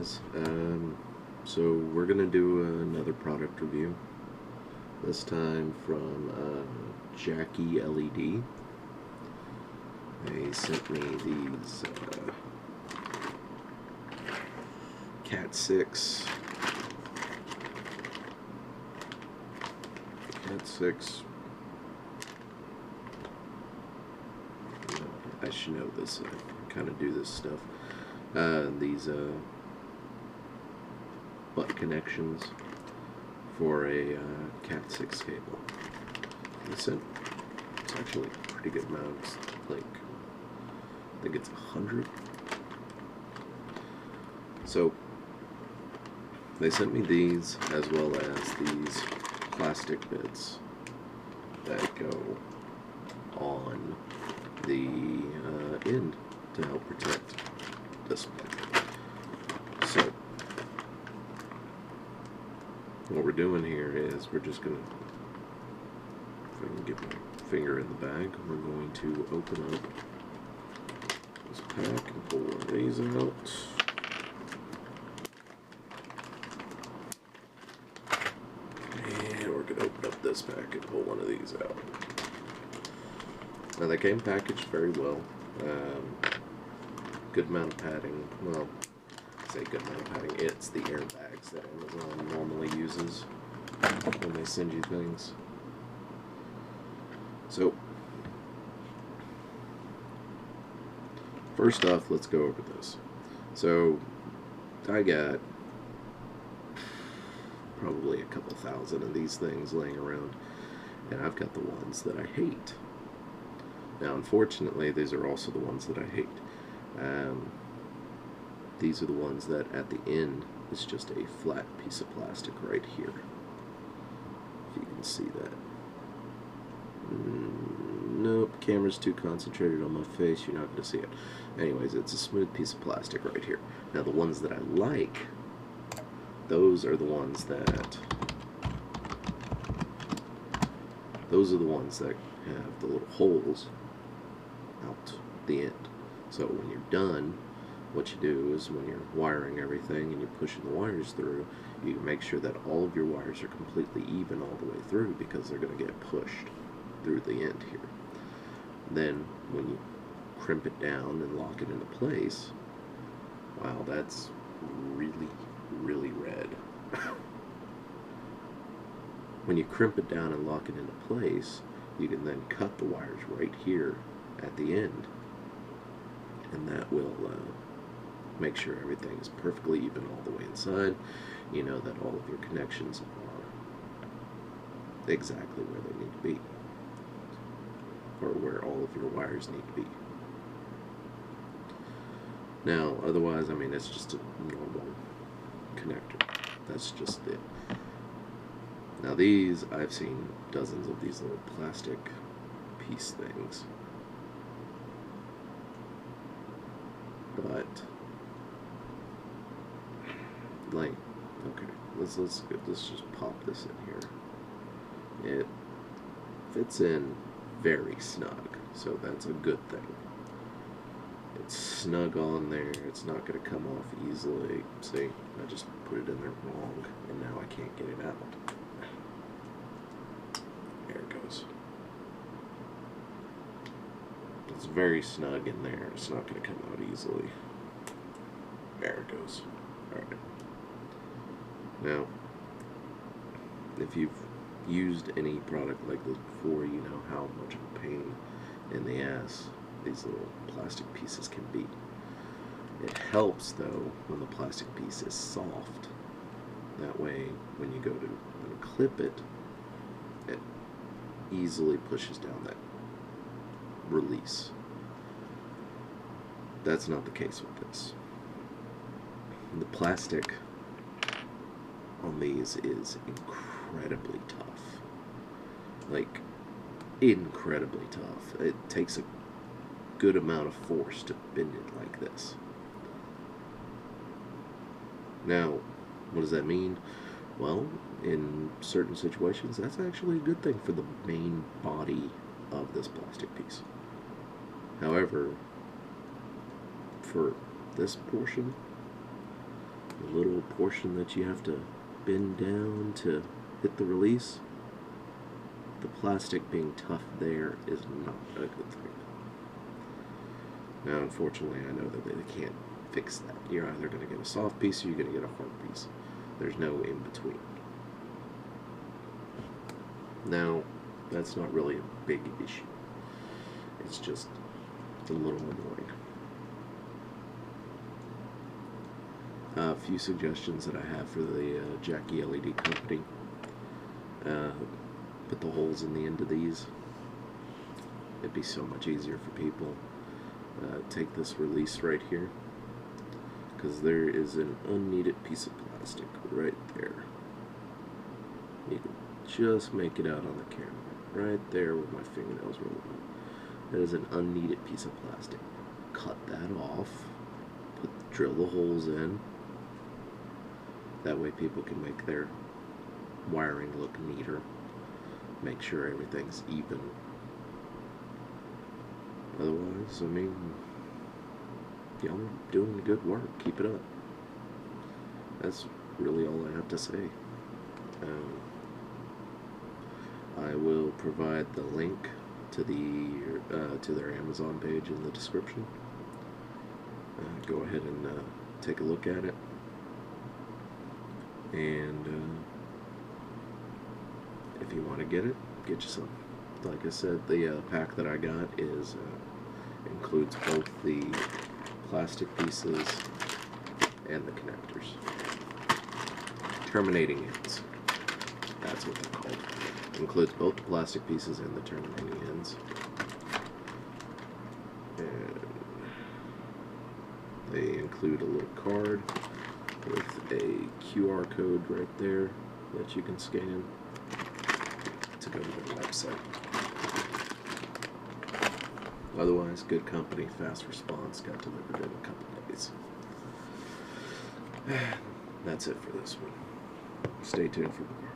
guys. So we're gonna do another product review. This time from Jacky LED. They sent me these Cat 6 I should know this. I kind of do this stuff. These butt connections for a Cat 6 cable. It's actually a pretty good amount. It's like, I think it's 100. So they sent me these as well as these plastic bits that go on the end to help protect this plug. So what we're doing here is we're just going to, if I can get my finger in the bag, we're going to open up this pack and pull one of these out. And we're going to open up this pack and pull one of these out. Now they came packaged very well. Good amount of padding. Well, I say good amount of padding. It's the airbags that Amazon normally uses when they send you things. So, first off, let's go over this. So, I got probably a couple thousand of these things laying around, and I've got the ones that I hate. Now, unfortunately, these are also the ones that I hate. These are the ones that at the end is just a flat piece of plastic right here. If you can see that. Nope, camera's too concentrated on my face, you're not going to see it. Anyways, it's a smooth piece of plastic right here. Now the ones that I like, those are the ones that have the little holes out the end. So when you're done, what you do is when you're wiring everything and you're pushing the wires through, you make sure that all of your wires are completely even all the way through, because they're going to get pushed through the end here. Then when you crimp it down and lock it into place, wow, that's really, really red. When you crimp it down and lock it into place, you can then cut the wires right here at the end, and that will make sure everything is perfectly even all the way inside. You know that all of your connections are exactly where they need to be, or where all of your wires need to be. Now, otherwise, I mean, it's just a normal connector. That's just it. Now these, I've seen dozens of these little plastic piece things. But, like, okay, let's just pop this in here. It fits in very snug, so that's a good thing. It's snug on there, it's not going to come off easily. See, I just put it in there wrong, and now I can't get it out. There it goes. It's very snug in there, it's not going to come out easily. There it goes. Alright. Now, if you've used any product like this before, you know how much of a pain in the ass these little plastic pieces can be. It helps though when the plastic piece is soft. That way when you go to clip it, it easily pushes down that release. That's not the case with this. The plastic on these is incredibly tough. Like, incredibly tough. It takes a good amount of force to bend it like this. Now, what does that mean? Well, in certain situations, that's actually a good thing for the main body of this plastic piece. However, for this portion, the little portion that you have to bend down to hit the release, the plastic being tough there is not a good thing. Now, unfortunately, I know that they can't fix that. You're either going to get a soft piece or you're going to get a hard piece. There's no in between. Now, that's not really a big issue. It's just a little annoying. A few suggestions that I have for the Jacky LED company. Put the holes in the end of these. It'd be so much easier for people. Take this release right here, because there is an unneeded piece of plastic right there. You can just make it out on the camera. Right there with my fingernails rolling up. That is an unneeded piece of plastic. Cut that off. Drill the holes in. That way people can make their wiring look neater. Make sure everything's even. Otherwise, I mean, y'all are doing good work. Keep it up. That's really all I have to say. I will provide the link to their Amazon page in the description. Go ahead and take a look at it. And if you want to get it, get you some. Like I said, the pack that I got is includes both the plastic pieces and the connectors. Terminating ends. That's what they're called. Includes both the plastic pieces and the terminating ends. And they include a little card with a QR code right there that you can scan to go to their website. Otherwise, good company, fast response, got delivered in a couple days. That's it for this one. Stay tuned for more.